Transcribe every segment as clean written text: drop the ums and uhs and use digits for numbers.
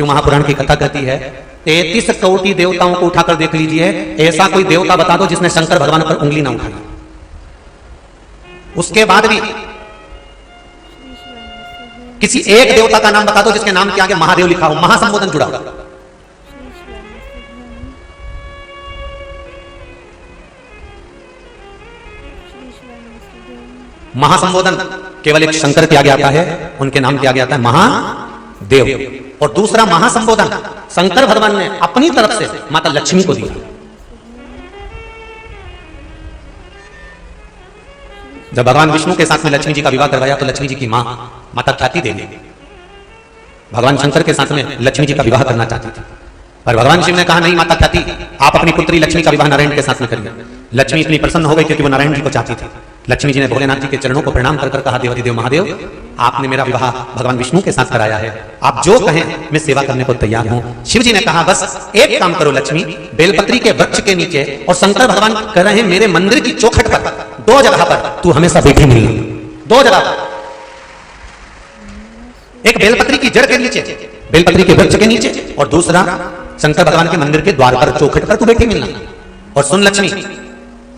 शिव महापुराण की कथा कहती है 33 कोटि देवताओं को उठाकर देख लीजिए, ऐसा कोई देवता बता दो जिसने शंकर भगवान पर उंगली ना उठाई। उसके बाद भी किसी एक देवता का नाम बता दो जिसके नाम के आगे महादेव लिखा हो, महासंबोधन जुड़ा हो। महासंबोधन केवल एक शंकर के आगे आता है, उनके नाम के आगे आता है महादेव। और दूसरा महासंबोधन शंकर भगवान ने अपनी तरफ से माता लक्ष्मी को दिया। जब भगवान विष्णु के साथ में लक्ष्मी जी का विवाह करवाया तो लक्ष्मी जी की मां माता ख्याति देवी भगवान शंकर के साथ में लक्ष्मी जी का विवाह करना चाहती थी, पर भगवान शिव ने कहा नहीं माता ख्याति, आप अपनी पुत्री लक्ष्मी का विवाह नारायण के साथ में करिए। लक्ष्मी इतनी प्रसन्न हो गई क्योंकि वो नारायण जी को चाहती थी। लक्ष्मी जी ने भोलेनाथ जी के चरणों को प्रणाम कर कहा, देवाधिदेव महादेव, आपने मेरा विवाह भगवान विष्णु के साथ कराया है, आप जो कहें मैं सेवा करने को तैयार हूं। शिव जी ने कहा बस एक काम करो लक्ष्मी, बेलपत्री के वृक्ष के नीचे, और शंकर भगवान कह रहे हैं मेरे मंदिर की चौखट पर 2 जगह पर तू हमेशा बैठी मिलना। 2 जगह पर, एक बेलपत्री की जड़ के नीचे, बेलपत्री के वृक्ष के नीचे, और दूसरा शंकर भगवान के मंदिर के द्वार पर चौखट पर तू बैठी मिलना। और सुन लक्ष्मी,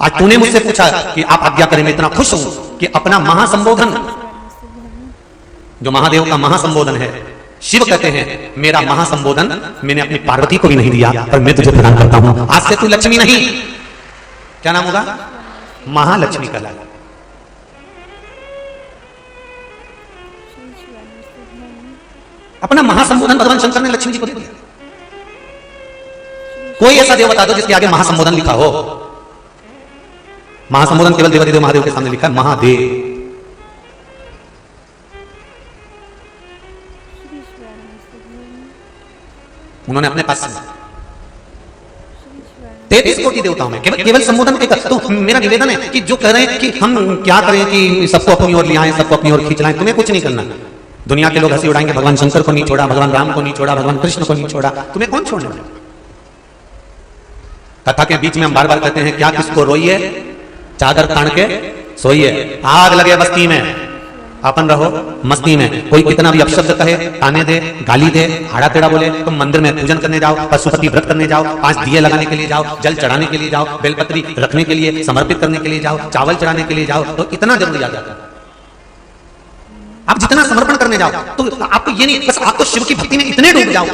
आज तूने मुझसे पूछा कि आप आज्ञा करें, मैं इतना खुश हूं कि अपना महासंबोधन, जो महादेव का महासंबोधन है, शिव कहते हैं मेरा महासंबोधन मैंने अपनी पार्वती को भी नहीं दिया, पर मैं तुझे प्रदान करता हूं। आज से तू लक्ष्मी नहीं, क्या नाम होगा? महालक्ष्मी कहलाएगा। अपना महासंबोधन भगवान शंकर ने लक्ष्मी जी को दे दिया। कोई ऐसा देव बता दो जिसके आगे महासंबोधन लिखा हो। महासंबोधन केवल देवाधिदेव महादेव के सामने लिखा है महादेव। उन्होंने अपने पास 33 कोटि देवताओं में केवल संबोधन के। तो मेरा निवेदन है कि जो कह रहे हैं कि हम क्या करें कि सबको अपनी ओर ले आए, सबको अपनी ओर खींच लाएं, तुम्हें कुछ नहीं करना। दुनिया के लोग हंसी उड़ाएंगे, भगवान शंकर को नहीं छोड़ा, भगवान राम को नहीं छोड़ा, भगवान कृष्ण को नहीं छोड़ा, तुम्हें कौन छोड़ने वाला? कथा के बीच में हम बार बार कहते हैं क्या किसको रोइए, चादर तान के सोइए। आग लगे बस्ती में, अपन रहो मस्ती में। कोई कितना भी अपशब्द कहे, ताने दे, गाली दे, आड़ा टेढ़ा बोले, तुम मंदिर में पूजन करने जाओ, पशुपति व्रत करने जाओ, 5 दिए लगाने के लिए जाओ, जल चढ़ाने के लिए जाओ, बेलपत्री रखने के लिए, समर्पित करने के लिए जाओ, चावल चढ़ाने के लिए जाओ, तो इतना जरूरी आ जाता है। आप जितना समर्पण करने जाओ तो आपको ये नहीं, बस आप तो शिव की भक्ति में इतने डूब जाओ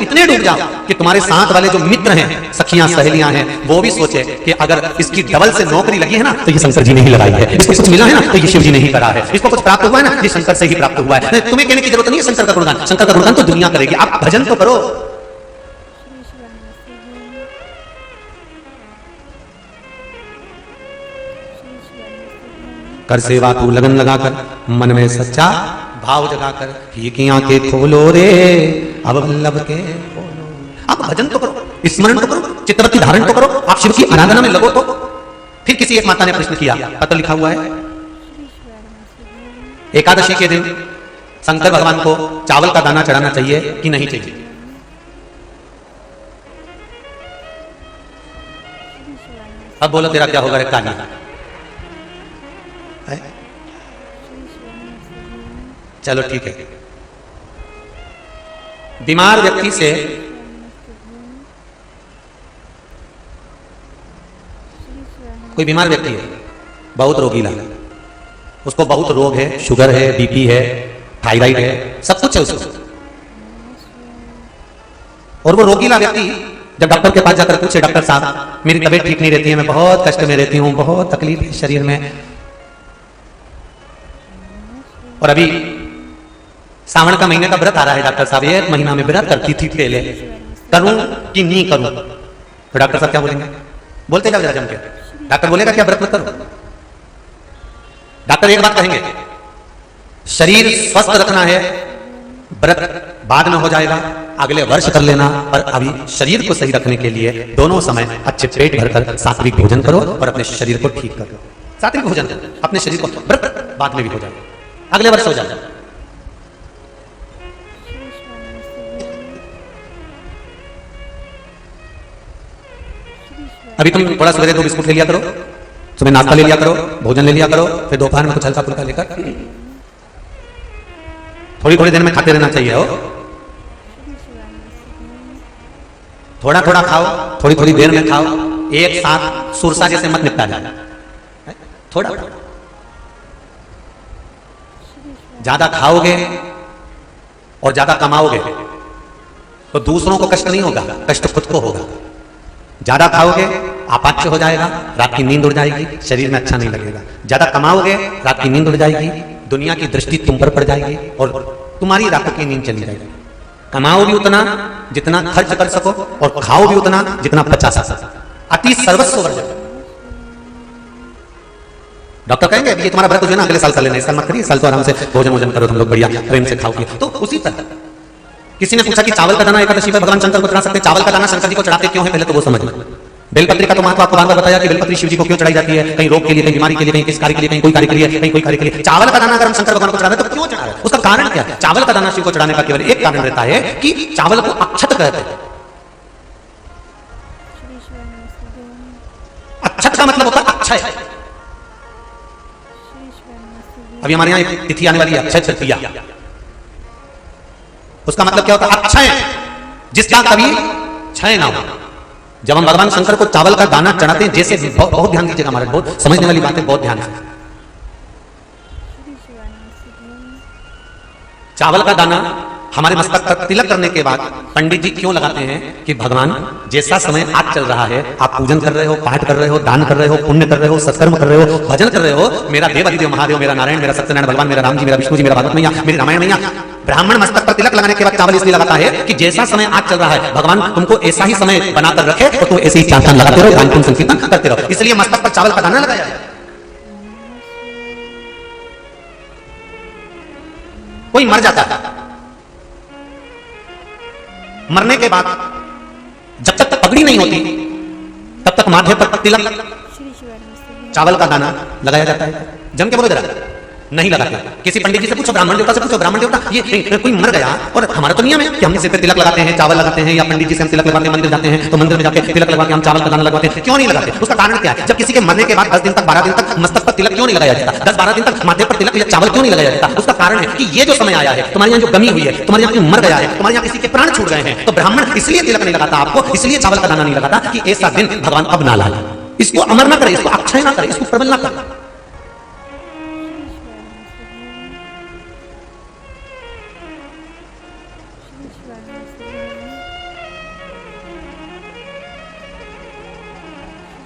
कि तुम्हारे साथ वाले जो मित्र हैं, सखियां सहेलियां हैं, वो भी सोचे कि अगर इसकी डबल से नौकरी लगी है ना तो ये शंकर जी ने ही लगाई है, इसको कुछ मिला है ना तो ये शिव जी ने ही करा है, इसको कुछ प्राप्त हुआ है ना ये शंकर से ही प्राप्त हुआ है। तुम्हें कहने की जरूरत नहीं है शंकर का गुणगान, शंकर का गुणगान तो दुनिया करेगी, आप भजन तो करो। कर सेवा तू लगन लगाकर, मन में सच्चा भाव जगाकर, की आंखें खोलो रे अब वल्लभ के खोलो। आप भजन तो करो, स्मरण तो करो, चित्तवृत्ति धारण तो करो, आप शिव की आराधना में लगो। तो फिर किसी एक माता ने प्रश्न किया, पत्र लिखा हुआ है, एकादशी के दिन शंकर भगवान को चावल का दाना चढ़ाना चाहिए कि नहीं चाहिए? अब बोलो तेरा क्या होगा रे काली? चलो ठीक है, बीमार व्यक्ति से कोई बीमार व्यक्ति है, बहुत रोगीला, उसको बहुत रोग है, शुगर है, बीपी है, थायराइड है, सब कुछ है उसको, और वो रोगीला व्यक्ति जब डॉक्टर के पास जाकर पूछे डॉक्टर साहब मेरी तबीयत ठीक नहीं रहती है, मैं बहुत कष्ट में रहती हूँ, बहुत तकलीफ है शरीर में, और अभी सावन का महीने का व्रत आ रहा है डॉक्टर साहब, 1 महीना में व्रत करती थी पहले, करूं कि नहीं करूं? तो डॉक्टर साहब क्या बोलेंगे? बोलते जाओ जम के। डॉक्टर बोलेगा क्या व्रत मत करो? डॉक्टर एक बात कहेंगे, शरीर स्वस्थ रखना है, व्रत बाद में हो जाएगा, अगले वर्ष कर लेना, पर अभी शरीर को सही रखने के लिए दोनों समय अच्छे पेट भरकर सात्विक भोजन करो और अपने शरीर को ठीक करो। सात्विक भोजन अपने शरीर को, व्रत बाद में भी हो जाए, अगले वर्ष हो जाए। अभी तुम थोड़ा सवेरे 2 बिस्कुट ले लिया करो, सुबह नाश्ता ले लिया करो, भोजन ले लिया करो, फिर दोपहर में कुछ हल्का फुल्का लेकर थोड़ी थोड़ी देर में खाते रहना चाहिए हो। थोड़ा थोड़ा खाओ, थोड़ी थोड़ी देर में खाओ, एक साथ सुरसा जैसे मत निपटा जाए, थोड़ा थोड़ा। ज्यादा खाओगे और ज्यादा कमाओगे तो दूसरों को कष्ट नहीं होगा, कष्ट खुद को होगा। ज्यादा खाओगे अपाच्य हो जाएगा, रात की नींद उड़ जाएगी, शरीर में अच्छा नहीं लगेगा। ज्यादा कमाओगे, रात की नींद उड़ जाएगी, दुनिया की दृष्टि तुम पर पड़ जाएगी और तुम्हारी रातों की नींद चली जाएगी। कमाओ भी उतना जितना खर्च कर सको और खाओ भी उतना जितना पचा सको। अति सर्वस्व वर्जक। डॉक्टर कहेंगे ये तुम्हारा व्रत जो है ना अगले साल कर लेना, इस साल मत करिए, साल तो आराम से भोजन वोजन करो, तुम लोग बढ़िया प्रेम से खाओ। तो उसी तरह किसी ने पूछा कि चावल का दाना एकादशी पर भगवान शंकर को चढ़ा सकते हैं? चावल का दाना शंकर जी को चढ़ाते क्यों है, पहले तो वो समझ। बेलपत्री का तो महत्व आपको बार बताया कि बेलपत्री शिव जी को क्यों चढ़ाई जाती है, कहीं रोग के लिए, कहीं बीमारी के लिए, कहीं किस कार्य के लिए, कहीं कोई कार्य के लिए, कहीं कोई कार्य के लिए। चावल का दाना अगर हम शंकर भगवान को चढ़ा रहे तो क्यों चढ़ा रहे हैं, उसका कारण क्या है? चावल का दाना शिव को चढ़ाने का केवल एक कारण रहता है कि चावल को अक्षत कहते हैं। अक्षत का मतलब होता है अक्षय। अभी हमारे यहाँ एक तिथि आने वाली है, अक्षय तृतीया। उसका मतलब क्या होता है? अक्षय, जिसका कभी क्षय ना हो। जब हम भगवान शंकर को चावल का दाना चढ़ाते हैं, जैसे बहुत ध्यान दीजिएगा, हमारे बहुत समझने वाली बात है, बहुत ध्यान से। चावल का दाना हमारे मस्तक पर तिलक करने के बाद पंडित जी क्यों लगाते हैं कि भगवान जैसा समय आज चल रहा है, आप पूजन कर रहे हो, पाठ कर रहे हो, दान कर रहे हो, पुण्य कर रहे हो, सत्कर्म कर रहे हो, भजन कर रहे हो, मेरा देव अधिदेव महादेव, मेरा नारायण, मेरा सत्यनारायण भगवान, मेरा राम जी, मेरा विष्णु जी, मेरा भागवत मैया, मेरी रामायण मैया। ब्राह्मण मस्तक पर तिलक लगाने के बाद चावल इसलिए लगाता है कि जैसा समय आज चल रहा है, भगवान तुमको ऐसा ही समय बनाकर रखे और तुम ऐसे ही चार चांद लगाते रहो, दान पुण्य संकीर्तन करते रहो। इसलिए मस्तक पर चावल का दाना लगाया जाए। कोई मर जाता है, मरने के बाद जब तक पगड़ी नहीं होती तब तक माथे पर तिलक चावल का दाना लगाया जाता है। जम के बोलो जरा, नहीं लगाते। किसी पंडित जी से पूछो, ब्राह्मण देवता से पूछो, ब्राह्मण देवता ये कोई मर गया और हमारा तो नियम है कि हम सिर पे तिलक लगाते हैं, चावल लगाते हैं, या पंडित जी से हम तिलक लगाते हैं, मंदिर जाते हैं तो मंदिर में जाके तिलक लगा के हम चावल का दाना लगाते हैं। क्यों नहीं लगाते? उसका कारण क्या है? जब किसी के मरने के बाद 10 दिन तक 12 दिन तक मस्तक पर तिलक क्यों नहीं लगाया जाता? 10-12 दिन तक माथे पर तिलक या चावल क्यों नहीं लगाया जाता? उसका कारण है कि ये जो समय आया है, तुम्हारे यहाँ जो गमी हुई है, तुम्हारे यहाँ मर गया है, तुम्हारे यहाँ किसी के प्राण छूट गए हैं, तो ब्राह्मण इसलिए तिलक नहीं लगाता आपको, इसलिए चावल का दाना नहीं लगाता कि ऐसा दिन भगवान अब ना लाए, इसको अमर ना करे, इसको अक्षय ना करे, इसको प्रबल ना करे।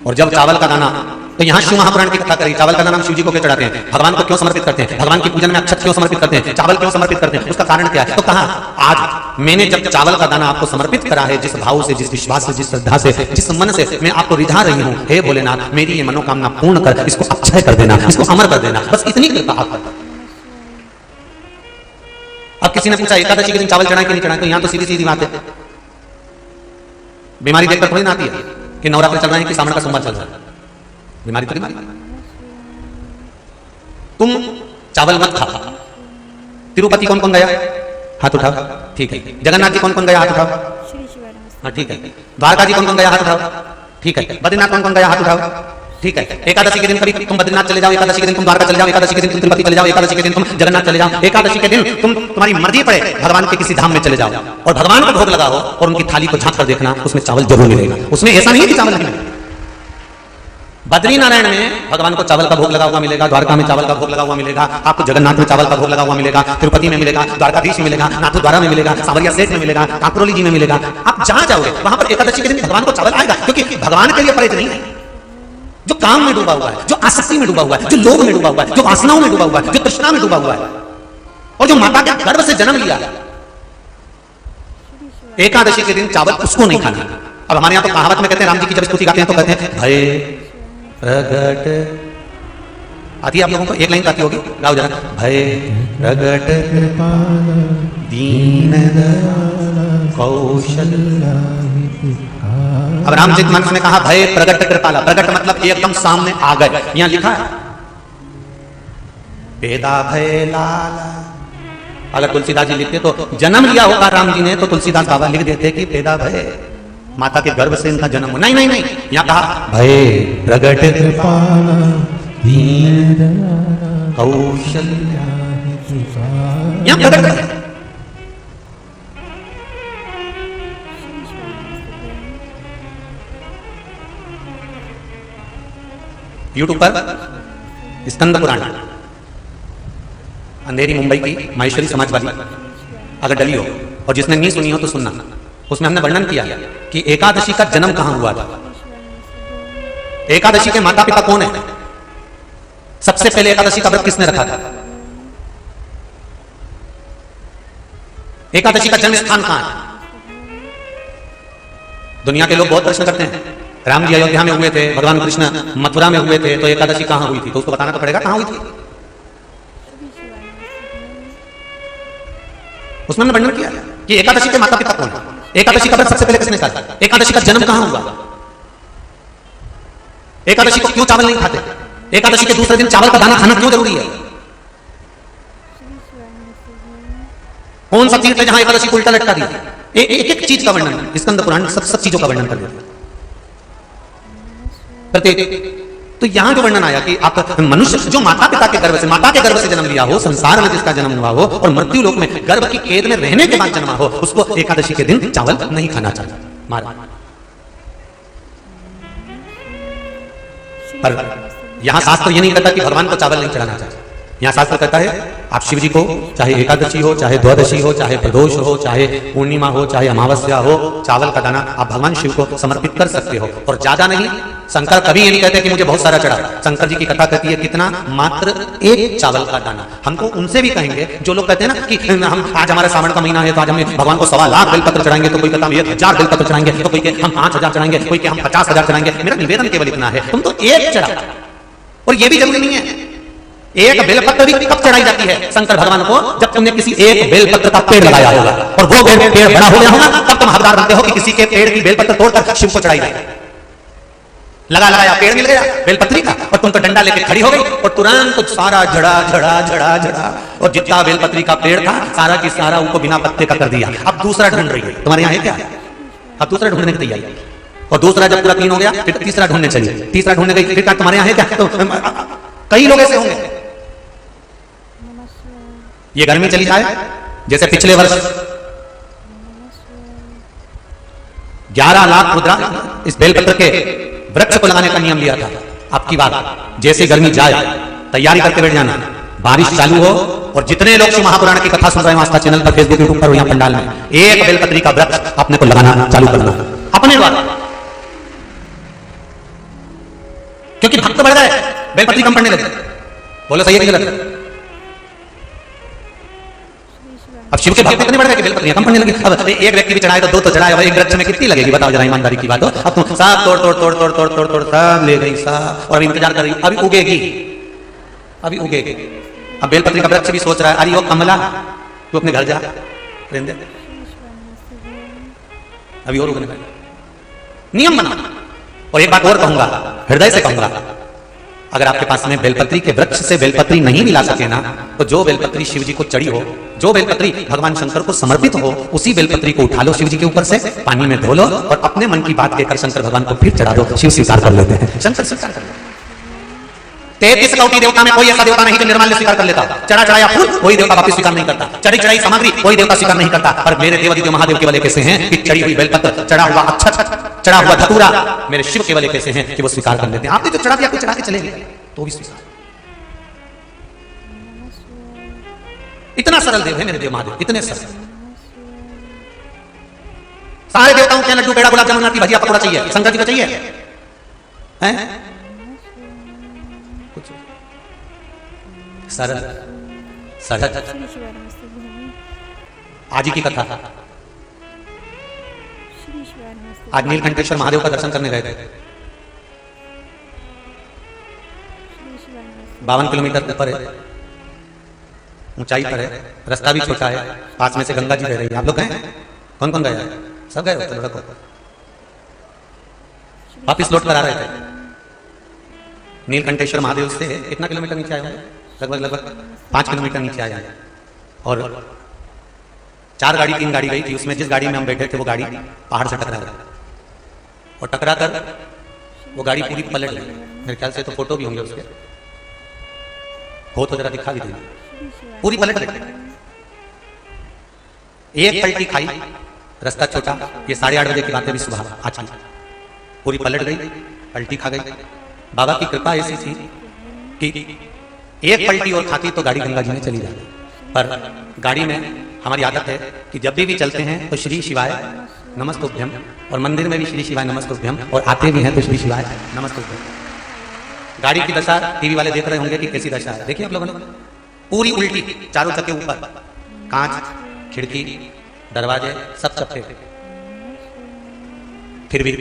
और जब चावल का दाना, तो यहां शिव महापुराण की कथा करी, चावल का दाना शिव जी को क्यों चढ़ाते हैं, भगवान को क्यों समर्पित करते हैं, भगवान की पूजन में अक्षत क्यों समर्पित करते हैं, चावल क्यों समर्पित करते हैं, उसका कारण क्या है? तो कहा आज मैंने जब चावल का दाना आपको समर्पित करा है, जिस भाव से, जिस विश्वास से, जिस श्रद्धा से, जिस मन से मैं आपको रिझा रही हूं, हे भोलेनाथ मेरी ये मनोकामना पूर्ण कर, इसको अक्षय कर देना, इसको अमर कर देना, बस इतनी कृपा आप कर। अब किसी ने पूछा एकादशी के दिन चावल चढ़ाए कि नहीं चढ़ाए, तो यहां तो सीधी सीधी बात है, बीमारी देखकर थोड़ी ना आती है कि नवरात्र चल रहे हैं कि सावन का सोमवार चल रहा है, बीमारी तो बीमारी। तुम चावल मत खा। तिरुपति कौन कौन गया? हाथ उठाओ, ठीक है। जगन्नाथ जी कौन कौन गया? हाथ उठाओ, हाँ ठीक है। द्वारका जी कौन कौन गया? हाथ उठाओ, ठीक है। बद्रीनाथ कौन कौन गया? हाथ उठाओ, ठीक है। एकादशी के दिन कभी तुम बद्रीनाथ चले जाओ, एकादशी के दिन तुम द्वारका चले जाओ, एकादशी के दिन तुम तिरुपति चले जाओ, एकादशी के दिन तुम जगन्नाथ चले जाओ, एकादशी के दिन तुम तुम्हारी मर्जी पड़े भगवान के किसी धाम में चले जाओ और भगवान को भोग लगाओ और उनकी थाली को झांक कर देखना, उसमें चावल जरूर मिलेगा। उसमें ऐसा नहीं कि चावल नहीं मिलेगा। बद्री नारायण में भगवान को चावल का भोग लगा हुआ मिलेगा, द्वारका में चावल का भोग लगा हुआ मिलेगा, आपको जगन्नाथ में चावल का भोग लगा हुआ मिलेगा, तिरुपति में मिलेगा, द्वारकाधीश में मिलेगा, नाथद्वारा में मिलेगा, सावरिया सेठ में मिलेगा, काकरोली जी में मिलेगा। आप जहां जाओगे वहां पर एकादशी के दिन भगवान को चावल आएगा, क्योंकि भगवान के लिए परहेज नहीं है। जो काम में डूबा हुआ है, जो आसक्ति में डूबा हुआ है, जो लोभ में डूबा हुआ है, जो वासनाओं में डूबा हुआ है, जो तृष्णा में डूबा हुआ है और जो माता के गर्भ से जन्म लिया, एकादशी के दिन चावल उसको नहीं खाना। अब हमारे यहाँ तो कहावत में कहते हैं, राम जी की जब स्तुति गाते हैं तो कहते हैं भय प्रगट, आती है आप लोगों को? एक लाइन आती होगी, गाओ जरा। भय प्रगट दीन कौशल। अब रामचरितमानस में कहा भय प्रगट कृपाला, प्रगट मतलब एकदम सामने आ गए। यहां लिखा है बेदा भय लाला। अगर तुलसीदास जी लिखते तो जन्म लिया होगा राम जी ने, तो तुलसीदास बाबा लिख देते कि बेदा भय, माता के गर्भ से इनका जन्म हो। नहीं नहीं नहीं, यहां कहा भय प्रगट कृपाला दीन कौशल्या, यहां प्रगट। यूट्यूब पर स्कंद पुराण, अंधेरी मुंबई की माहेश्वरी समाजवादी अगर डली हो और जिसने नहीं सुनी हो तो सुनना। उसमें हमने वर्णन किया कि एकादशी का जन्म कहां हुआ था। एकादशी के माता पिता कौन है? सबसे पहले एकादशी का व्रत किसने रखा था? एकादशी का जन्म स्थान कहां है? दुनिया के लोग बहुत प्रश्न करते हैं, राम जी अयोध्या में हुए थे, भगवान कृष्ण मथुरा में हुए थे, तो एकादशी कहां हुई थी? तो उसको बताना तो पड़ेगा कहां हुई थी। उसमें हमने वर्णन किया कि एकादशी के माता पिता कौन है, एकादशी का व्रत सबसे पहले किसने कहा, एकादशी का जन्म कहां हुआ, एकादशी को क्यों चावल नहीं खाते, एकादशी के दूसरे दिन चावल का दाना खाना क्यों जरूरी है, कौन सा तीर्थ है जहां एकादशी को उल्टा लटका दी। एक एक चीज का वर्णन स्कंद पुराण सब चीजों का वर्णन कर देते प्रत्येक। तो यहां जो वर्णन आया कि आप मनुष्य जो माता पिता के गर्भ से, माता के गर्भ से जन्म लिया हो, संसार में जिसका जन्म हुआ हो और मृत्यु लोक में गर्भ की कैद में रहने के बाद जन्मा हो, उसको एकादशी के दिन चावल नहीं खाना चाहिए। मारा पर यहां शास्त्र ये नहीं कहता कि भगवान को चावल नहीं चढ़ाना चाहिए। यहां शास्त्र कहता है आप शिव जी को चाहे एकादशी हो, चाहे द्वादशी हो, चाहे प्रदोष हो, चाहे पूर्णिमा हो, चाहे अमावस्या हो, चावल का दाना आप भगवान शिव को समर्पित कर सकते हो। और ज्यादा नहीं, शंकर कभी ये नहीं कहते कि मुझे बहुत सारा चढ़ा। शंकर जी की कथा कहती है कितना, मात्र एक चावल का दाना। हमको उनसे भी कहेंगे जो लोग कहते हैं ना कि हम आज हमारा सावन का महीना है तो आज हम भगवान को 1.25 लाख बेलपत्र चढ़ाएंगे, तो कोई कहता हम 1000 बेलपत्र चढ़ाएंगे, तो कोई हम 5000 चढ़ाएंगे, कोई कि हम 50,000 चढ़ाएंगे। मेरा निवेदन केवल इतना है, तुम तो एक चढ़ा। और ये भी जरूरी नहीं है एक बेलपत्र भी कब चढ़ाई जाती है शंकर भगवान को, जब तुमने किसी एक बेलपत्र का पेड़ लगाया होगा और वो पेड़ बड़ा हो गया होगा, तब तुम हकदार बनते हो कि किसी के पेड़ की बेलपत्र तोड़कर शिव को चढ़ाई जाए। लगाया पेड़ मिल गया बेलपत्री का और तुम तो डंडा लेके खड़ी हो गई और तुरंत तो सारा झड़ा झड़ा झड़ा झड़ा और जितना बेलपत्री का पेड़ था सारा की सारा उनको बिना पत्ते का कर दिया। अब दूसरा ढूंढ रही है, तुम्हारे यहाँ है क्या? अब दूसरा ढूंढने की तैयारी, और दूसरा जब पूरा क्लीन हो गया फिर तीसरा ढूंढने चली, तीसरा ढूंढने गई, फिर तुम्हारे यहाँ है क्या? तो कई लोग ऐसे होंगे। ये गर्मी चली जाए, जैसे पिछले वर्ष 11 लाख मुद्रा इस बेलपत्र के वृक्ष को लगाने का नियम लिया था। आपकी बात जैसे गर्मी जाए तैयारी करके बैठ जाना, बारिश चालू हो और जितने लोग शिव महापुराण की कथा सुन रहे हैं आस्था चैनल पर, फेसबुक, यूट्यूब पर, यहाँ पंडाल में एक बेलपत्री का वृक्ष अपने को लगाना चालू करना अपने द्वारा, क्योंकि भक्त बढ़ गए, बेलपत्री कम पड़ने लगे। बोलो सही है कि गलत? अब शिव के भक्त कितने बढ़ गए कि बेलपत्रियां कम पड़ने लगी। अब एक व्यक्ति भी चढ़ाए तो 2 तो चढ़ाए, एक वृक्ष में कितनी लगेगी बताओ जरा, ईमानदारी की बात हो। अब तुम सब तोड़ तोड़ तोड़ तोड़ तोड़ तोड़ तोड़ सब ले गई सब, और इंतजार कर रही, अभी उगेगी, अभी उगेगी। अब बेलपत्री का वृक्ष भी सोच रहा है अरे वो कमला तू अपने घर जा, रहने दे, अभी और उगने लगा। नियम बना। और एक बात और कहूंगा, हृदय से कहूंगा, अगर आपके पास में बेलपत्री के वृक्ष से बेलपत्री नहीं मिला सके ना, तो जो बेलपत्री शिव जी को चढ़ी हो, जो बेलपत्री भगवान शंकर को समर्पित हो, उसी बेलपत्री को उठा लो शिव जी के ऊपर से, पानी में धो लो और अपने मन की बात कहकर शंकर भगवान को फिर चढ़ा दो। शिव स्वीकार कर लेते हैं, शंकर स्वीकार कर लेते हैं। 33 कौटी देवता में कोई ऐसा देवता नहीं जो निर्माल्य स्वीकार कर लेता। चढ़ा चढ़ाया फूल कोई देवता वापिस स्वीकार नहीं करता, चढ़ी चढ़ाई सामग्री कोई देवता स्वीकार नहीं करता। पर मेरे देवादिदेव महादेव केवल कैसे हैं कि चढ़ी हुई बेलपत्र, चढ़ा हुआ अक्षत, चढ़ा हुआ धतूरा मेरे शिव केवल कैसे हैं कि वो स्वीकार कर लेते हैं। आपने जो चढ़ा दिया, चढ़ा के चले गए तो भी स्वीकार। इतना सरल देव है मेरे देव महादेव, इतने सरल। सारे देवताओं के लड्डू पेड़ा गुलाब जामुन भजिया पकौड़ा चाहिए, शंकर जी को चाहिए हैं? कुछ सरल सरल। आज ही की कथा, आज नीलकंठेश्वर महादेव का दर्शन करने गए थे। 52 किलोमीटर ऊपर है, ऊंचाई पर है, रास्ता भी छोटा है, पास में से गंगा जी बह रही है। आप लोग गए? कौन कौन गए? सब गए? चलो रखो। वापिस लौट कर आ रहे थे। नीलकंठेश्वर महादेव से कितना किलोमीटर नीचे आए होंगे? लगभग 5 किलोमीटर नीचे आए। और 4 गाड़ी 3 गाड़ी गई थी, उसमें जिस गाड़ी में हम बैठे थे वो गाड़ी पहाड़ से टकरा गई और टकरा कर वो गाड़ी पूरी पलट गई। मेरे ख्याल से तो फोटो भी होंगे उसके, हो तो जरा दिखा भी देंगे। पूरी पलट गई, एक पलटी खाई, रास्ता छोटा, ये 8:30 बजे की बात है, भी सुबह आज की। पूरी पलट गई, पलटी खा गई, बाबा की कृपा ऐसी थी कि एक पलटी और खाती तो गाड़ी गंगा जी में चली जाती, पर गाड़ी में हमारी आदत है कि जब भी चलते हैं तो श्री शिवाय नमस्तुभ्यम, और मंदिर में भी श्री शिवाय नमस्तुभ्यम, और आते भी हैं तो श्री शिवाय नमस्तुभ्यम। गाड़ी की दशा टीवी वाले देख रहे होंगे कि कैसी दशा है, देखिए आप लोगों ने, पूरी उल्टी, चारों चक्के ऊपर, कांच, खिड़की, दरवाजे सब चक्के। फिर भी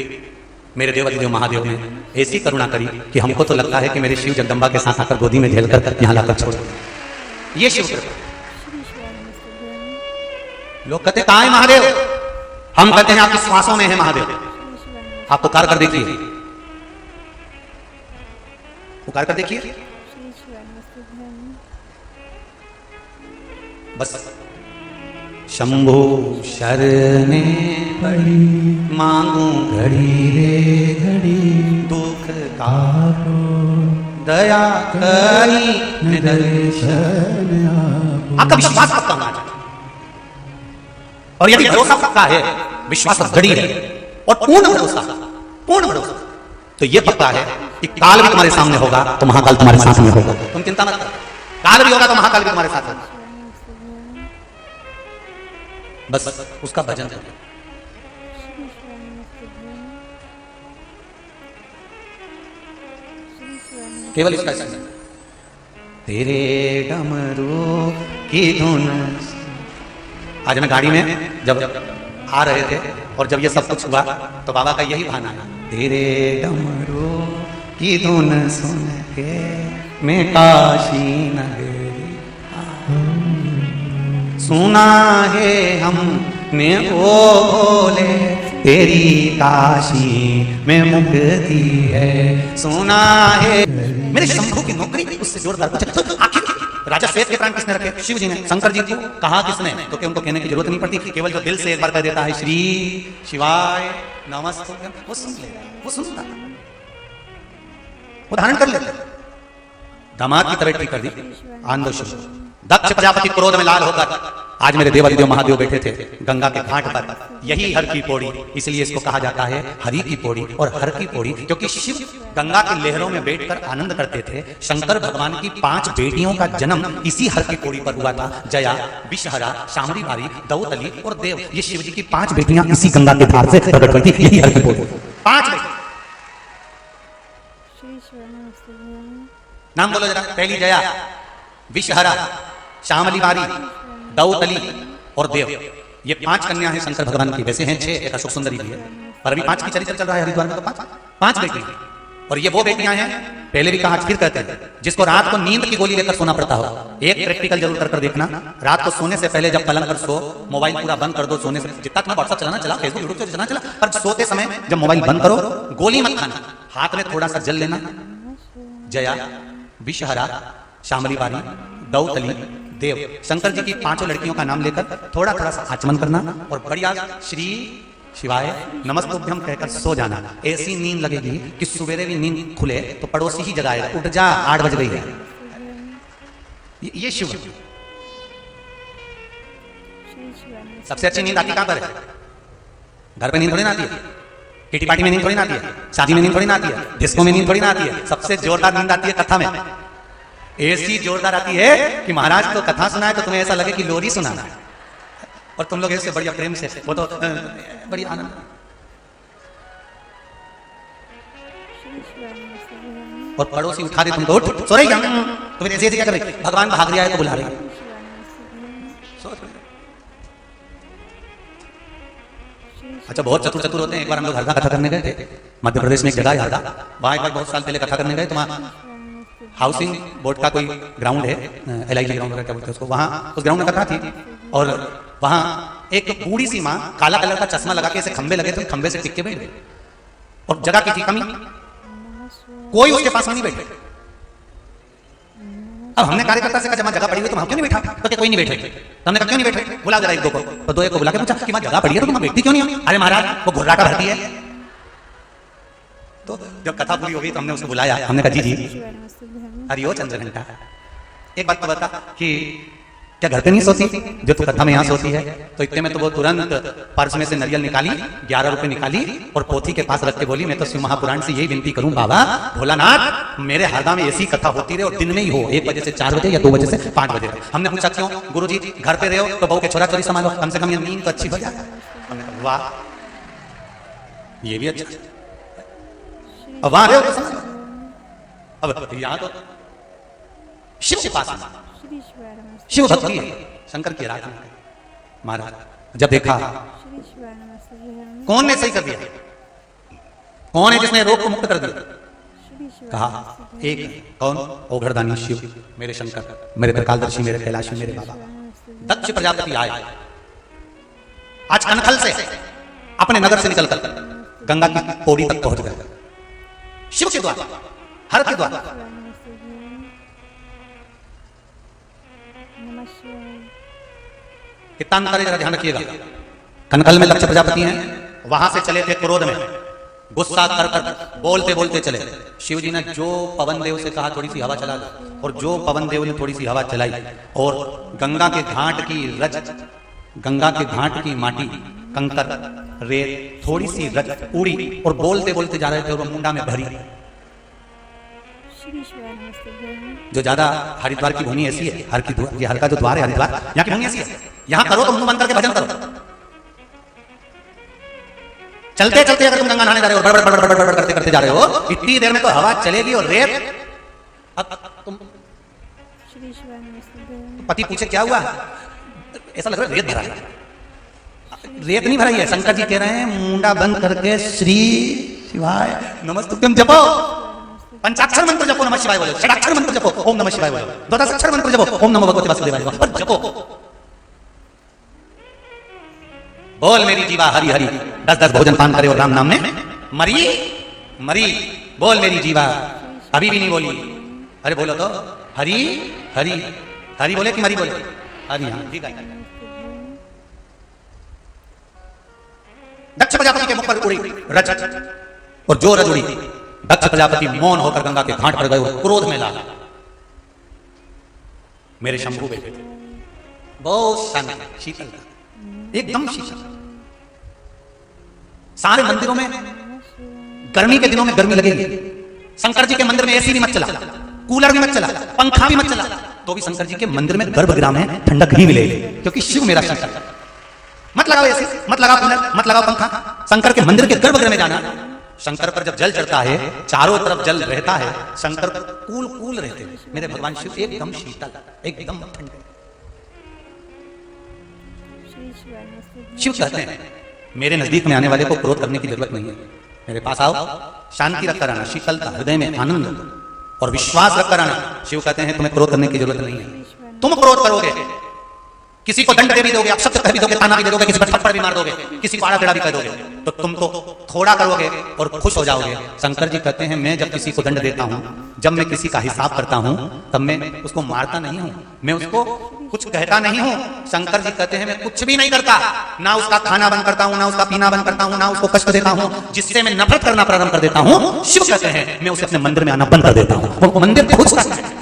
मेरे देवाधिदेव महादेव ने ऐसी करुणा करी कि हमको तो लगता है कि मेरे शिव जगदम्बा के साथ आकर गोदी में झेलकर यहाँ लाकर छोड़, ये शिव कृपा। लोग कहते कहाँ है महादेव, हम कहते हैं आपकी श्वासों में है महादेव। आप पुकार कर देखिए, पुकार कर देखिए, बस शंभो शरणे पड़ी, मांगू घड़ी रे घड़ी, दुख कारो दया करी दर्शन। आपका विश्वास पक्का होना चाहिए, और यदि भरोसा पक्का है, विश्वास घड़ी है और पूर्ण भरोसा, पूर्ण भरोसा, तो यह पक्का है कि काल भी तुम्हारे सामने होगा तो महाकाल तुम्हारे साथ में होगा। तुम चिंता मत करो, काल भी होगा तो महाकाल भी तुम्हारे साथ होगा। बस उसका भजन करो, केवल इसका सुन। तेरे डमरू की धुन। आज मैं गाड़ी में जब आ रहे थे और जब ये सब कुछ हुआ तो बाबा का यही बहाना था, तेरे डमरू की धुन सुन के मैं काशी नगरी सुना है हमने ओ भोले, तेरी काशी में मुक्ति है सुना है। मेरे शंभू की नौकरी उससे जोरदार कुछ। आखिर राजा श्वेत के प्राण किसने रखे? शिव जी ने। शंकर जी को कहा किसने? तो क्या उनको कहने की जरूरत नहीं पड़ती, केवल जो दिल से एक बार कह देता है श्री शिवाय नमस्तुभ्यम, वो सुन लेगा, वो सुनता, वो धारण कर लेता। दामाद की तबीयत ठीक कर दी, आंदो शुरू। दक्ष प्रजापति क्रोध में लाल होकर, आज मेरे देवाधिदेव महादेव बैठे थे गंगा के घाट पर, यही हर की पौड़ी, इसलिए इसको कहा जाता है हरि की पौड़ी और हर की पौड़ी, क्योंकि शिव गंगा की लहरों में बैठकर आनंद करते थे। शंकर भगवान की 5 बेटियों का जन्म इसी हर की पौड़ी पर हुआ था, जया, विषहरा, शामरी बारी, दौतली और देव। ये शिव जी की 5 बेटियां इसी गंगा के धार से प्रकट हुई थी, यही हर की पौड़ी। 5 बेटियां, नाम बोलो जरा। पहली जया, विषहरा, शामली बारी, दौतली और देव। ये 5 कन्या हैं शंकर भगवान की। वैसे हैं 6, एक अशोक सुंदरी भी है, पर अभी 5 की चरित्र चल रहा है हरिद्वार में, तो 5 बेटियां हैं। और ये वो बेटियां हैं, पहले भी कहा फिर कहते हैं, जिसको रात को नींद की गोली लेकर सोना पड़ता हो। एक प्रैक्टिकल जरूर कर देखना, रात को सोने से पहले जब पलंग पर सो, मोबाइल पूरा बंद कर दो। सोने से जितना तुम्हें व्हाट्सएप चलाना चला, फेसबुक यूट्यूब चलाना चला, पर सोते समय जब मोबाइल बंद करो, गोली मत खाना, हाथ में थोड़ा सा जल लेना। जया, विषहरा, शामली बारी, दौतली, देव, शंकर जी की 5 लड़कियों का नाम लेकर थोड़ा थोड़ा सा आचमन करना और बढ़िया श्री शिवाय नमस्तुभ्यम कहकर सो जाना। ऐसी नींद लगेगी कि सवेरे भी नींद खुले तो पड़ोसी ही जगाएगा, उठ जा 8 बज गई है। ये शिव। सबसे अच्छी नींद आती कहां पर है? घर पे नींद थोड़ी ना आती है, किटी पार्टी में नींद थोड़ी ना आती है, शादी में नींद थोड़ी ना आती है, डिस्को में नींद थोड़ी ना आती है। सबसे जोरदार नींद आती है कथा में। ऐसी जोरदार आती है कि महाराज तो कथा सुनाए तो तुम्हें ऐसा लगे कि लोरी सुनाना है, और तुम लोग ऐसे बढ़िया प्रेम से, वो तो बड़ी आनंद। और पड़ोसी उठा दे तुमको, उठ सो रही क्या? तुम्हें ऐसे क्या कर रही? भगवान भाग रहा है तो बुला रही। अच्छा, बहुत चतुर चतुर होते हैं। एक बार हम लोग हरदा कथा करने गए थे, मध्य प्रदेश में एक जगह है हरदा, वहां एक बार बहुत साल पहले कथा करने गए तो वहां हाउसिंग बोर्ड का कोई ग्राउंड है, LIG ग्राउंड क्या बोलते हैं उसको, वहां उस ग्राउंड में कथा थी। और वहां एक बूढ़ी सी माँ काला कलर का चश्मा लगा के ऐसे खंबे लगे थे, खंबे से टिक के बैठ गए, और जगह की थी कमी, कोई उसके पास नहीं बैठे। अब हमने कार्यकर्ता से कहा जब जगह पड़ी हुई तो वहां क्यों नहीं बैठा? तो कोई नहीं बैठे। तो हमने कहा क्यों नहीं बैठे? बुला जरा 1-2 को। तो 2-1 को बुला के पूछा कि वहां जगह पड़ी है तो तुम बैठती क्यों नहीं? अरे महाराज वो घुर्राटा भरती है। तो जब कथा पूरी हो गई तो हमने उसको बुलाया, हमने कहा जी जी, अरे ओ चंद्रघंटा, एक बात तो बता कि क्या घर पे नहीं सोती जो तू कथा में यहाँ सोती है? तो इतने में तो वो तुरंत पर्स में से नारियल निकाली, 11 रुपए निकाली और पोथी के पास रख के बोली, मैं तो शिव महापुराण से यही विनती करूं बाबा भोलानाथ, मेरे हरदा में ऐसी कथा होती रहे और दिन में ही हो, 1 बजे से 4 बजे या 2 बजे से 5 बजे तक। हमने पूछा क्यों? गुरुजी घर पे रहे हो तो बहू के छोरा चोरी संभालो, कम से कम ये नींद तो अच्छी हो जाए। हमने कहा वाह, ये भी अच्छा, अब वहां रहे हो तो समझ। अब यहाँ तो शिव के पास शिव भक्ति है, शंकर की आराधना है। महाराज जब देखा कौन ने सही कर दिया, कौन है जिसने रोग को मुक्त कर दिया? कहा एक कौन? ओघड़दानी शिव, मेरे शंकर, मेरे त्रिकालदर्शी, मेरे कैलाशी, मेरे बाबा। दक्ष प्रजापति आए आज कनखल से अपने नगर से निकलकर गंगा की पौड़ी तक पहुंच गए, शिव के द्वारा, हर के द्वारा। कितना अंतर है जरा ध्यान रखिएगा। कनकल में दक्ष प्रजापति हैं, वहां से चले थे क्रोध में, गुस्सा कर कर बोलते बोलते चले। शिव जी ने जो पवन देव से कहा थोड़ी सी हवा चला दो, और जो पवन देव ने थोड़ी सी हवा चलाई और गंगा के घाट की रज, गंगा के घाट की माटी, कंकर, रेत, थोड़ी सी रज उड़ी और बोलते बोलते जा रहे थे और मुंडा में भरी। जो ज्यादा हरिद्वार की भूमि ऐसी है, हर का जो द्वार है हरिद्वार, यहाँ की भूमि ऐसी है, यहाँ करो तो मुंह बंद करके भजन करो। चलते चलते अगर तुम गंगा नहाने जा रहे हो, बड़ बड़ बड़ बड़ करते करते जा रहे हो, इतनी देर में तो हवा चलेगी और रेत। अब तुम पति पूछे क्या हुआ, ऐसा लग रहा है रेत भरा है। रेत नहीं भराई है, शंकर जी कह रहे हैं मुंडा बंद करके श्री शिवाय नमस्तुभ्यं जपो, पंचाक्षर मंत्र जपो, नमः शिवाय बोलो, षडाक्षर मंत्र जपो, ओम नमः शिवाय बोलो, 12 अक्षर मंत्र जपो, ओम नमो भगवते वासुदेवाय पर जपो। बोल मेरी जीवा हरि हरि, 10 भोजन पान करे और राम नाम में मरी मरी। बोल मेरी जीवा, अभी भी नहीं बोली, अरे बोलो तो हरि हरि, हरि बोले कि मरी बोले? हरि। हाँ ठीक है। दक्ष प्रजापति के मुख पर उड़ी रज, और जो रज उड़ी दक्ष प्रजापति मौन होकर गंगा के घाट पर गए और क्रोध में लाला। मेरे शंभू बैठे थे, बहुत शांत, शीतल, एकदम शीतल। सारे मंदिरों में गर्मी के दिनों में गर्मी लगेगी, शंकर जी के मंदिर में एसी भी मत चला, कूलर भी मत चला, पंखा भी मत चला, तो भी शंकर जी के मंदिर में गर्भगृह में ठंडक ही मिलेगी, क्योंकि शिव मेरा शंकर। मत लगाओ एसी, मत लगाओ कूलर, मत लगाओ पंखा, शंकर के मंदिर के गर्भगृह में जाना। शंकर पर जब जल चढ़ता है, चारों तरफ जल रहता है, शंकर कूल कूल रहते हैं। मेरे भगवान शिव एकदम शीतल, एकदम ठंडे। शिव कहते हैं मेरे नजदीक में आने वाले को क्रोध करने की जरूरत नहीं है, मेरे पास आओ, शांति रखकर आना, शीतलता, हृदय में आनंद और विश्वास रखकर आना। शिव कहते हैं तुम्हें क्रोध करने की जरूरत नहीं है। तुम क्रोध करोगे, किसी को दंड दे भी दोगे, अपशब्द कह भी दोगे, ताना भी दे दोगे, किसी पर थप्पड़ भी मार दोगे, किसी को आड़ा टेढ़ा भी कह दोगे, तो तुम तो थोड़ा करोगे और खुश हो जाओगे। शंकर जी कहते हैं मैं जब किसी को दंड देता हूं, जब मैं किसी का हिसाब करता हूं, तब मैं उसको मारता नहीं हूं, मैं उसको कुछ कहता नहीं हूं। शंकर जी कहते हैं मैं कुछ भी नहीं करता, ना उसका खाना बंद करता हूं, ना उसका पीना बंद करता हूं, ना उसको कष्ट देता हूं, जिससे मैं नफरत करना प्रारंभ कर देता हूं। शिव कहते हैं मैं उसे अपने मंदिर में आना बंद कर देता हूं, वो मंदिर खुश करता है।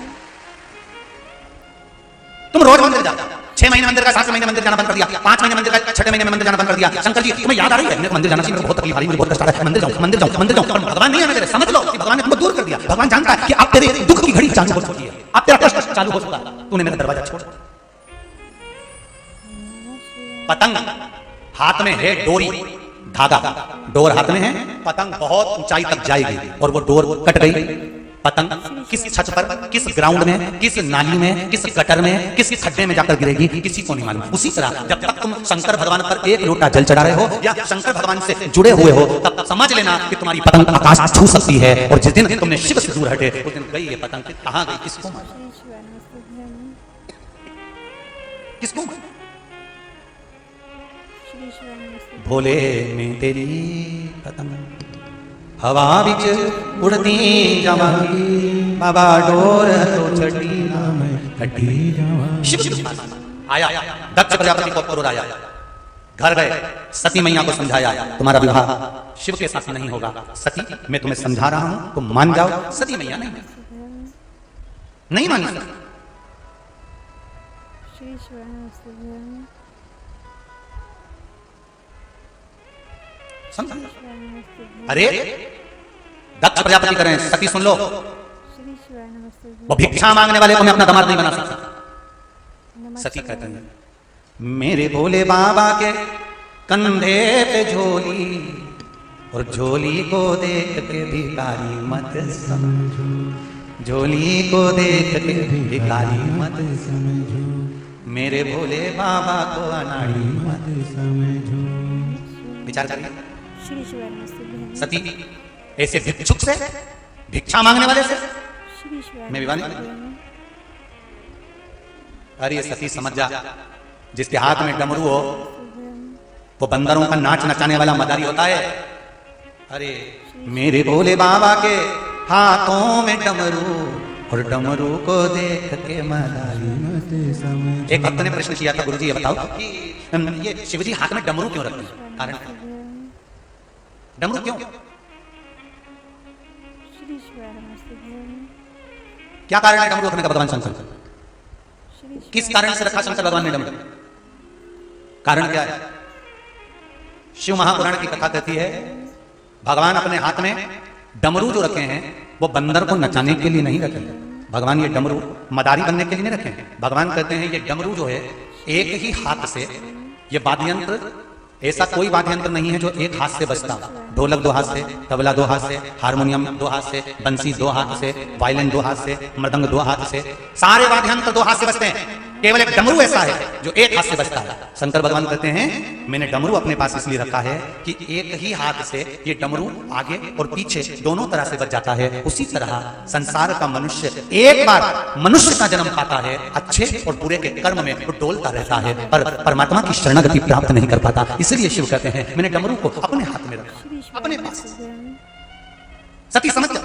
तुम रोज मंदिर जाते, 6 महीने मंदिर का, 7 महीने मंदिर जाना बंद कर दिया, 5 महीने मंदिर का, 6 महीने मंदिर जाना बंद कर दिया। शंकर जी तुम्हें याद आ रही है मेरे को मंदिर जाना चाहिए, मेरे बहुत तकलीफ आ रही है, मुझे बहुत कष्ट आ रहा है, मंदिर जाऊं मंदिर जाऊं मंदिर जाऊं। भगवान नहीं आना तेरे, समझ लो कि भगवान ने तुमको दूर कर दिया। भगवान जानता है कि अब तेरे दुख की घड़ी चालू हो चुकी है, अब तेरा कष्ट चालू हो चुका है, तूने मेरा दरवाजा छोड़। पतंग हाथ में है डोरी, धागा, डोर हाथ में है, पतंग बहुत ऊंचाई तक जाएगी और वो डोर कट गई। पतंग किस छत पर, किस ग्राउंड में, किस नाली में, किस गटर में, किस खड्डे में जाकर गिरेगी, किसी को नहीं मालूम। उसी तरह जब तक तुम शंकर भगवान पर एक लोटा जल चढ़ा रहे हो या शंकर भगवान से जुड़े हुए हो, तब समझ लेना कि तुम्हारी पतंग आकाश छू सकती है। और जिस दिन तुमने शिव से दूर हटे, उस दिन गई ये पतंग, कहां गई किसको मालूम, किसको मालूम। भोले में तेरी पतंग हवा बिच उड़ती जावांगी, बाबा डोर तो चढ़ी ना मैं कटी जावांगी। शिव आया, दक्ष प्रजापति को क्रोध आया, घर गए, सती मैया को समझाया तुम्हारा विवाह शिव के साथ नहीं होगा। सती मैं तुम्हें समझा रहा हूं, तुम मान जाओ। सती मैया नहीं मानी। श्री शिवाय नमस्तुभ्यं। समझ? शिवाय नमस्तुभ्यं। अरे दक्ष प्रजापति करें, सती सुन लो, श्री शिवाय नमस्तुभ्यं। वो भिक्षा मांगने वाले को मैं अपना दामाद नहीं बना सकता। नमः सती शिवाय। कहते हैं मेरे भोले बाबा के कंधे पे झोली, और झोली को देख के भिखारी मत समझो, झोली को देख के भिखारी मत समझो, मेरे भोले बाबा को अनाड़ी मत समझो। विचार करिए श्री शिवाय नमस्तुभ्यं। सती ऐसे भिक्षुक से, भिक्षा मांगने वाले से श्री शिवाय मैं विवाह नहीं नमस्तुभ्यं। अरे सती समझ जा, जिसके हाथ में डमरू हो नमस्तुभ्यं। वो बंदरों का नाच नचाने वाला मदारी होता है। अरे मेरे भोले बाबा के हाथों में डमरू, और डमरू को देख के मदारी मत समझो। एक भक्त ने प्रश्न किया था, गुरुजी ये बताओ कि ये शिवजी हाथ में डमरू क्यों रखते हैं? कारण क्या? डमरू क्यों? श्री शिवाय नमस्तुभ्यं। क्या कारण है डमरू रखने का भगवान शंकर? श्री किस कारण से रखा शंकर भगवान ने डमरू? कारण क्या है? शिव महापुराण की कथा कहती है भगवान अपने हाथ में डमरू जो रखे हैं वो बंदर को नचाने के लिए नहीं रखे हैं। भगवान ये डमरू मदारी बनने के लिए नहीं रखे हैं। भगवान कहते हैं ये डमरू जो है एक ही हाथ से, ये वाद्य यंत्र ऐसा कोई वाद्य यंत्र नहीं है जो एक हाथ से बजता। ढोलक 2 हाथ से, तबला 2 हाथ से, हारमोनियम 2 हाथ से, बंसी 2 हाथ से, वायलिन 2 हाथ से, मृदंग 2 हाथ से, सारे वाद्य यंत्र 2 हाथ से बजते हैं। केवल एक डमरू ऐसा है जो एक हाथ से बजता है। शंकर भगवान कहते हैं मैंने डमरू अपने पास इसलिए रखा है कि एक ही हाथ से ये डमरू आगे और पीछे दोनों तरह से बज जाता है। उसी तरह संसार का मनुष्य एक बार मनुष्य का जन्म पाता है, अच्छे और बुरे के कर्म में वो डोलता रहता है, पर परमात्मा की शरणागति प्राप्त नहीं कर पाता। इसलिए शिव कहते हैं मैंने डमरू को अपने हाथ में रखा, श्री शिवाय अपने पास। नमस्तुभ्यं। सती समझ गया?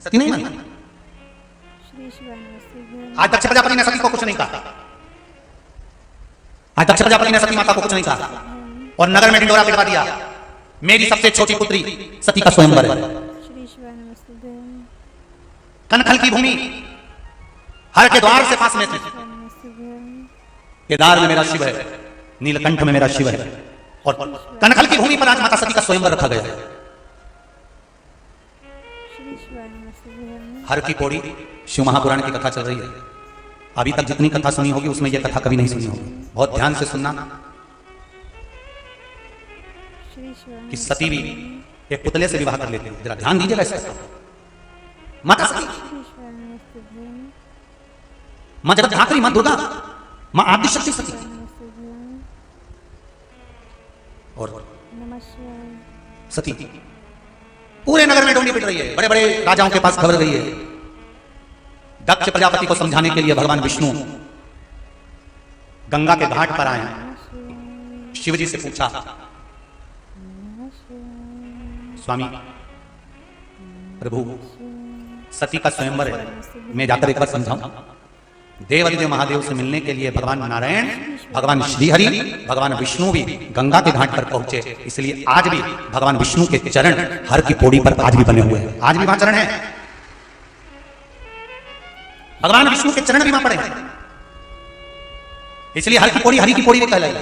सती नहीं मानी। श्री शिवाय नमस्तुभ्यं। आज दक्ष प्रजापति ने सती को कुछ नहीं कहा। आज दक्ष प्रजापति ने सती माता को कुछ नहीं कहा और नगर में ढिंडोरा पिटवा दिया। मेरी सबसे छोटी पुत्री सती का स्वयंवर है। श्री शिवाय नमस्तुभ्यं। कनखल की भूमि हर के द्वार से पास में थी। शिवाय नमस्तुभ्यं। केदार में मेरा शिव है, नीलकंठ में मेरा शिव है, और कनखल की भूमि पर आज माता सती का स्वयंवर रखा गया है। श्री शिवाय नमस्तुभ्यं। हर की पौड़ी शिव महापुराण की कथा चल रही है। अभी तक जितनी कथा सुनी होगी उसमें यह कथा कभी नहीं सुनी होगी। बहुत ध्यान से सुनना श्री शिवाय कि सती भी एक पुतले से विवाह कर लेते हैं। जरा ध्यान दीजिएगा इस कथा पर। माता सती, श्री शिवाय नमस्तुभ्यं। मां जगत धात्री, मां दुर्गा, मां आदिशक्ति सती। नमस्तुभ्यं। और नमः शिवाय। सती पूरे नगर में डोंडी पिट रही है। बड़े बड़े राजाओं के पास खबर गई है। दक्ष प्रजापति को समझाने के लिए भगवान विष्णु गंगा के घाट पर आए हैं। शिवजी से पूछा स्वामी प्रभु सती का स्वयंवर है, मैं जाकर एक बार समझाऊं। देवादिदेव महादेव से मिलने के लिए भगवान नारायण, भगवान श्रीहरि, भगवान विष्णु भी गंगा के घाट पर पहुंचे। इसलिए आज भी भगवान विष्णु के चरण हर की पौड़ी पर आज भी बने हुए हैं। आज भी वहां चरण है, भगवान विष्णु के चरण भी वहां पड़े हैं। इसलिए हर की पौड़ी हरि की पौड़ी भी कहलाई।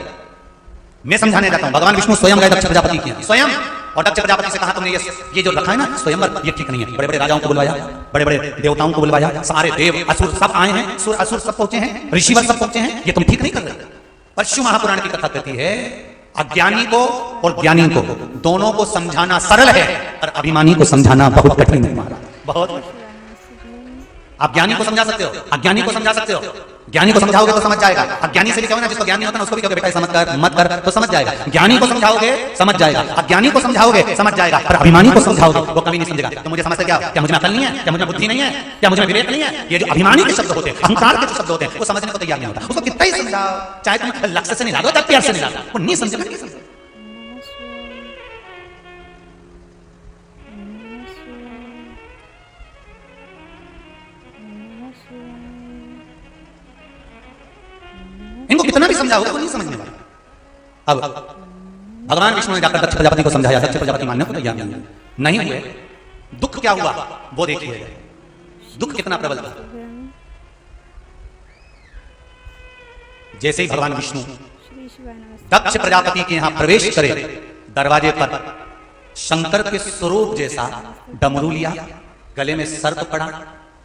मैं समझाने जाता हूं। भगवान विष्णु स्वयं गए दक्ष प्रजापति के स्वयं, और दक्ष प्रजापति से कहा तुमने ये जो रखा है ना स्वयंवर, ये ठीक नहीं है। बड़े बड़े राजाओं को बुलवाया, बड़े बड़े देवताओं को बुलवाया, सारे देव असुर सब आए हैं, असुर सब पहुंचे हैं, ऋषिवर सब पहुंचे हैं, ये तुम ठीक नहीं कर रहे। पर शिव महापुराण की कथा कहती है अज्ञानी को और ज्ञानी को दोनों को समझाना सरल है, और अभिमानी को समझाना बहुत कठिन है। बहुत। आप ज्ञानी को समझा सकते हो, अज्ञानी को समझा सकते हो। ज्ञानी को समझाओगे तो समझ जाएगा। अज्ञानी से भी कहो ना, जिसको ज्ञान नहीं होता ना उसको भी कहोगे बेटा समझ कर मत कर, तो समझ जाएगा। ज्ञानी को समझाओगे समझ जाएगा, अज्ञानी को समझाओगे समझ जाएगा, पर अभिमानी को समझाओगे वो कभी नहीं समझेगा। तो मुझे समझते क्या मुझे अकल नहीं है, क्या मुझे बुद्धि नहीं है, क्या मुझे विवेक नहीं है। ये जो अभिमानी के शब्द होते हैं, अहंकार के जो शब्द होते हैं, वो समझने को तैयार नहीं होता। उसको कितना ही समझाओ, चाहे तुम लक्ष्य से नहीं लागो, चाहे प्यार से नहीं लागो, वो नहीं समझेगा। नहीं समझेगा। इनको कितना भी समझाओगे तो नहीं समझने वाले। अब भगवान विष्णु ने जाकर दक्ष प्रजापति को समझाया, दक्ष प्रजापति मानने को तैयार नहीं हुए। दुख क्या हुआ वो देखिए, दुख कितना प्रबल था। जैसे ही भगवान विष्णु श्री शिवाय नमस्ते दक्ष प्रजापति के यहाँ प्रवेश करे, दरवाजे पर शंकर के स्वरूप जैसा डमरू लिया, गले में सर्प पड़ा,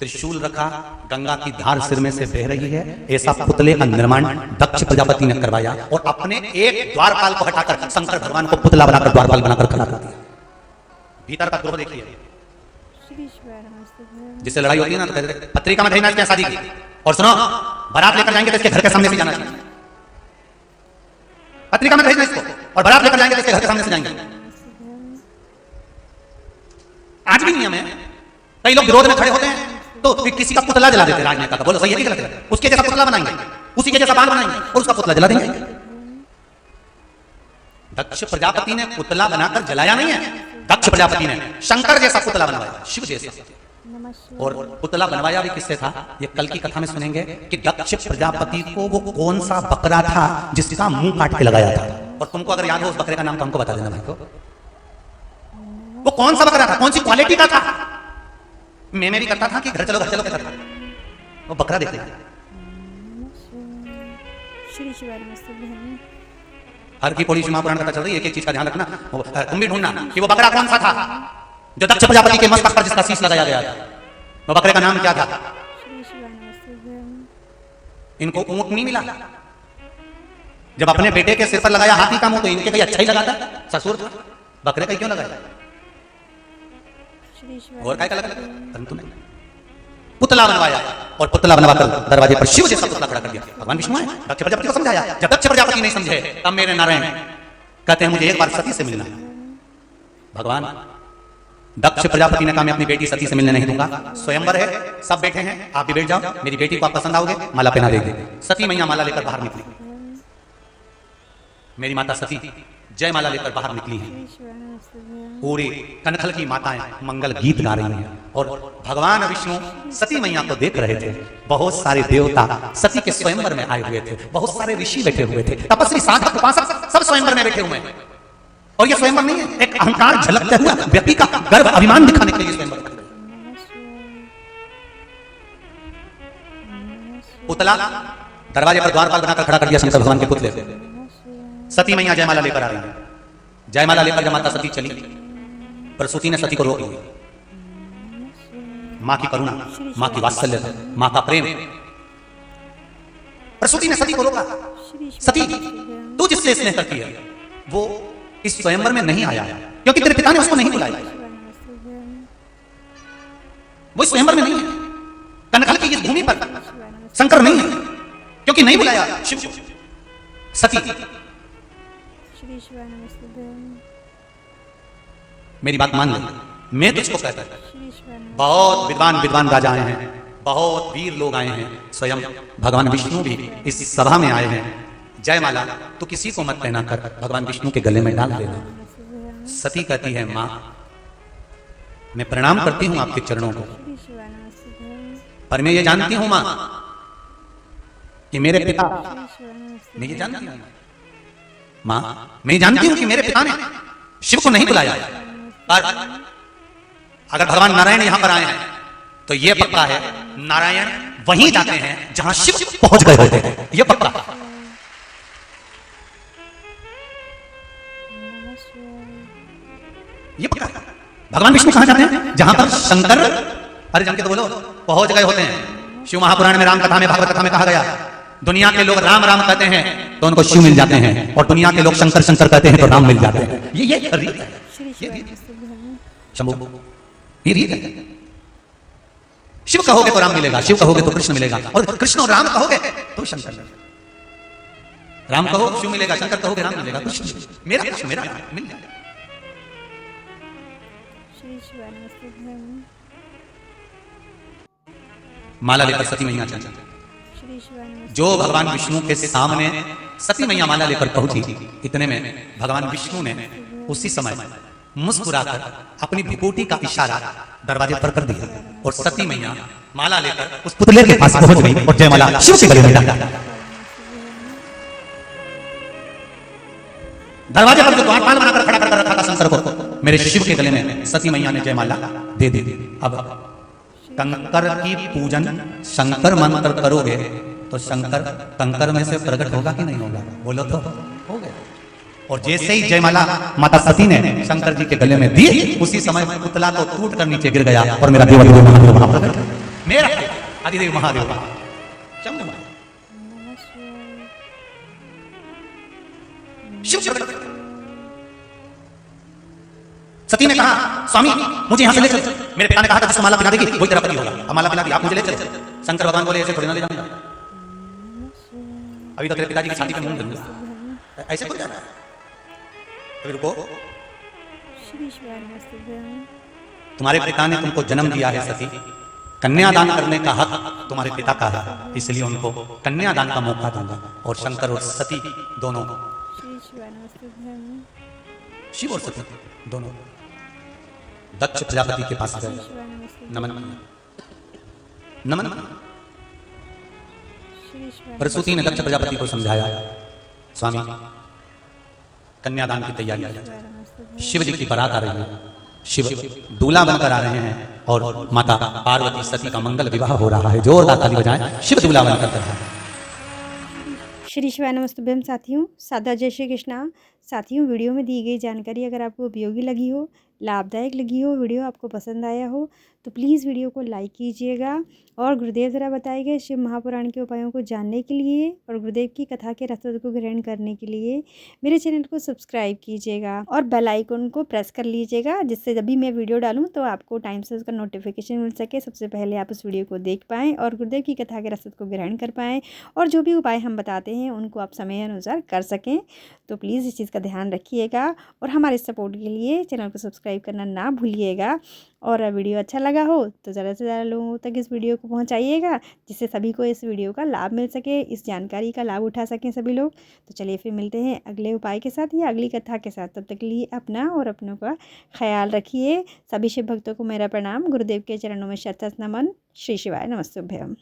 त्रिशूल रखा, गंगा की धार सिर में से बह रही है, ऐसा पुतले का निर्माण दक्ष प्रजापति ने करवाया और अपने एक द्वारपाल को हटाकर शंकर भगवान को पुतला बनाकर द्वारपाल बनाकर खड़ा कर दिया। भीतर का द्रोह देखिए, श्री शिवाय नमस्ते जिससे लड़ाई होती है ना तो कहते हैं, पत्रिका में भेजना है शादी की, और सुनो बारात लेकर जाएंगे तो इसके घर के सामने से जाना चाहिए। पत्रिका में भेजना इसको, और बारात लेकर जाएंगे तो इसके घर के सामने से जाएंगे। आज भी नियम है, कई लोग विरोध में खड़े होते हैं तो फिर किसी का पुतला जला देते हैं राजनेता का। बोलो सही है कि गलत है? उसके जैसा पुतला बनाएंगे, उसी के जैसा बाल बनाएंगे और उसका पुतला जला देंगे। दक्ष प्रजापति ने पुतला बनाकर जलाया नहीं है, दक्ष प्रजापति ने शंकर जैसा पुतला बनवाया, शिव जैसा। नमस्ते और पुतला बनवाया भी किससे था, ये कल की कथा में सुनेंगे कि दक्ष प्रजापति को वो कौन सा बकरा था जिसका मुंह काट के लगाया था। और तुमको अगर याद हो उस बकरे का नाम तो हमको बता देना भाई को। वो कौन सा बकरा था, कौन सी क्वालिटी का था? मैं भी करता था कि घर चलो कहता था। वो बकरा देखते श्री शिवाय नमस्ते बहन हर की पौड़ी महापुराण कथा चल रही है, एक एक चीज का ध्यान रखना, तुम भी ढूंढना कि वो बकरा कौन सा था जो दक्ष प्रजापति के मस्तक पर जिसका शीश लगाया गया था। वो बकरे का नाम क्या था? श्री शिवाय नमस्ते बहन इनको ऊंट नहीं मिला, जब अपने बेटे के सिर पर लगाया हाथी का मुंह तो इनके कहीं अच्छा ही लगा था, ससुर था, बकरे का क्यों लगाया? श्री शिवाय और काय का लगा परंतु नहीं, पुतला बनवाया और पुतला बनवाकर दरवाजे पर शिव जैसा पुतला खड़ा कर दिया। भगवान विष्णु है, दक्ष प्रजापति को समझाया। जब दक्ष प्रजापति नहीं समझे तब मेरे नारायण कहते हैं मुझे एक बार सती से मिलना है। भगवान दक्ष प्रजापति ने कहा मैं अपनी बेटी सती से मिलने नहीं दूंगा, स्वयंवर है, सब बैठे हैं, आप भी बैठ जाओ, मेरी बेटी को आप पसंद आओगे, माला पहना देंगे। सती मैया माला लेकर बाहर निकली, मेरी माता सती जय माला लेकर बाहर निकली है। श्री शिवाय नमस्ते बहन पूरी कनखल की माताएं मंगल गीत गा रही हैं और भगवान विष्णु सती मैया को देख रहे थे। बहुत सारे देवता सती के स्वयंवर में आए हुए थे, बहुत सारे ऋषि बैठे हुए थे, तपस्वी साधक उपासक सब स्वयंवर में बैठे हुए हैं। और ये स्वयंवर नहीं है, एक अहंकार झलकते हुआ व्यक्ति का गर्व अभिमान दिखाने के लिए स्वयंवर कर रहे हैं। पुतला दरवाजे पर द्वारपाल बनाकर खड़ा कर दिया शंकर भगवान के पुतले को। सती मैया जयमाला लेकर आ रही है, जयमाला लेकर जब माता सती चली, प्रसूति ने सती को रोक लिया। मां की करुणा, मां की वात्सल्य, मां का प्रेम, प्रसूति ने सती को रोका। सती तू जिससे स्नेह करती है वो इस स्वयंवर में नहीं आया क्योंकि तेरे पिता ने उसको नहीं बुलाया, वो इस स्वयंवर में नहीं है। कनखल की इस भूमि पर शंकर नहीं है क्योंकि नहीं बुलाया शिव को। सती श्री शिवाय नमस्ते बहन मेरी बात मान ले, मैं तुझको कहता हूं श्री शिवाय नमस्ते बहुत विद्वान राजा आए हैं, बहुत वीर लोग आए हैं, स्वयं भगवान विष्णु भी इस सभा में आए हैं। जयमाला तो किसी को मत पहना कर भगवान विष्णु के गले में डाल देना। बहन सती कहती है मां मैं प्रणाम करती हूं आपके चरणों को, श्री शिवाय नमस्ते बहन पर मैं ये जानती हूं मां कि मेरे पिता, श्री शिवाय नमस्ते मैं ये जानती हूं मां, मैं जानती हूं कि मेरे पिता ने शिव को नहीं बुलाया। पर अगर भगवान नारायण यहां पर आए हैं तो यह पक्का है नारायण वहीं जाते हैं जहां शिव पहुंच गए होते हैं, यह पक्का। ये पक्का है। भगवान विष्णु कहां जाते हैं? जहां पर शंकर, अरे जन के तो बोलो, पहुंच गए होते हैं। शिव महापुराण में, राम कथा में, भागवत कथा में कहा गया दुनिया के लोग राम राम कहते हैं तो उनको शिव मिल जाते हैं, और दुनिया के लोग शंकर शंकर कहते हैं तो राम मिल जाते हैं। ये रीत है, श्री शिवाय नमस्ते बहन शंभू, ये रीत है। शिव कहोगे तो राम मिलेगा, शिव कहोगे तो कृष्ण मिलेगा, और कृष्ण और राम कहोगे तो शंकर मिलेगा। राम कहो शिव मिलेगा, शंकर कहोगे राम मिलेगा, कृष्ण मेरा कृष्ण मेरा राम मिल जाएगा। श्री शिवाय नमस्ते बहन माला लेकर सती मैया चली। श्री शिवाय नमस्ते जो भगवान विष्णु के सामने सती मैया माला लेकर पहुंची, इतने में भगवान विष्णु ने उसी समय मुस्कुराकर अपनी विभूति का इशारा दरवाजे पर कर दिया और सती मैया माला लेकर उस पुतले के पास पहुंच गई और जयमाला शिव के गले में डाल दिया। दरवाजे पर जो द्वारपाल बनाकर खड़ा कर रखा था शंकर को, मेरे शिव के गले में सती मैया ने जयमाला दे दी। अब कंकर की पूजन शंकर मंत्र करोगे तो शंकर कंकर में से प्रकट होगा कि नहीं होगा? बोलो तो। हो गया। और जैसे ही जयमाला माता सती ने शंकर जी के गले में दी, उसी समय पुतला तो टूट कर नीचे गिर गया और मेरा देवाधिदेव महादेव वहां प्रकट हो गया। मेरा आदिदेव महादेव शंभु नमः शिवाय। शिव प्रकट हो गए। सती ने कहा, स्वामी मुझे यहां से ले चल। मेरे पिता ने कहा था जिसको माला पिला देगी वही तेरा पति होगा। अब माला पिला दी, आप मुझे ले चल। शंकर भगवान बोले ऐसे थोड़ी ना ले जाऊंगा, अभी तो तेरे पिताजी की शादी पे मुंह दूंगा, ऐसे हो जाता है। अभी रुको, श्री शिवाय नमस्तुभ्यं। तुम्हारे पिता ने तुमको जन्म दिया है सती, कन्यादान करने का हक तुम्हारे पिता का है, इसलिए उनको कन्यादान का मौका दूंगा। और शंकर और सती दोनों, श्री शिवाय नमस्तुभ्यं। शिव और सती दोनों दक्ष प्रजापति के पास श्री गए। शिवाय नमस्तुभ्यं। नमन नमन श्री शिवाय प्रसूति ने दक्ष प्रजापति को समझाया, स्वामी कन्यादान की तैयारी है, नमस्तुभ्यं। शिव जी की बारात आ रही है, शिव दूल्हा बनकर आ रहे हैं और माता पार्वती सती का मंगल विवाह हो रहा है। जोरदार ताली बजाएं, शिव दूल्हा बनकर कर रहा है। श्री शिवाय नमस्तुभ्यं। साथियों, सादा जय श्री कृष्णा। साथियों, वीडियो में दी गई जानकारी अगर आपको उपयोगी लगी हो, लाभदायक लगी हो, वीडियो आपको पसंद आया हो तो प्लीज़ वीडियो को लाइक कीजिएगा। और गुरुदेव द्वारा बताए गए शिव महापुराण के उपायों को जानने के लिए और गुरुदेव की कथा के रसद को ग्रहण करने के लिए मेरे चैनल को सब्सक्राइब कीजिएगा और बेल आइकन को प्रेस कर लीजिएगा, जिससे जब भी मैं वीडियो डालूँ तो आपको टाइम से उसका नोटिफिकेशन मिल सके, सबसे पहले आप उस वीडियो को देख पाएँ और गुरुदेव की कथा के रसद को ग्रहण कर पाएँ और जो भी उपाय हम बताते हैं उनको आप समय अनुसार कर सकें। तो प्लीज़ इस चीज़ का ध्यान रखिएगा और हमारे सपोर्ट के लिए चैनल को सब्सक्राइब करना ना भूलिएगा। और वीडियो अच्छा लगा हो तो ज़्यादा से ज़्यादा लोगों तक इस वीडियो को पहुंचाइएगा, जिससे सभी को इस वीडियो का लाभ मिल सके, इस जानकारी का लाभ उठा सकें सभी लोग। तो चलिए फिर मिलते हैं अगले उपाय के साथ या अगली कथा के साथ। तब तक के लिए अपना और अपनों का ख्याल रखिए। सभी शिव भक्तों को मेरा प्रणाम, गुरुदेव के चरणों में शत नमन। श्री शिवाय नमस्तुभ्यं।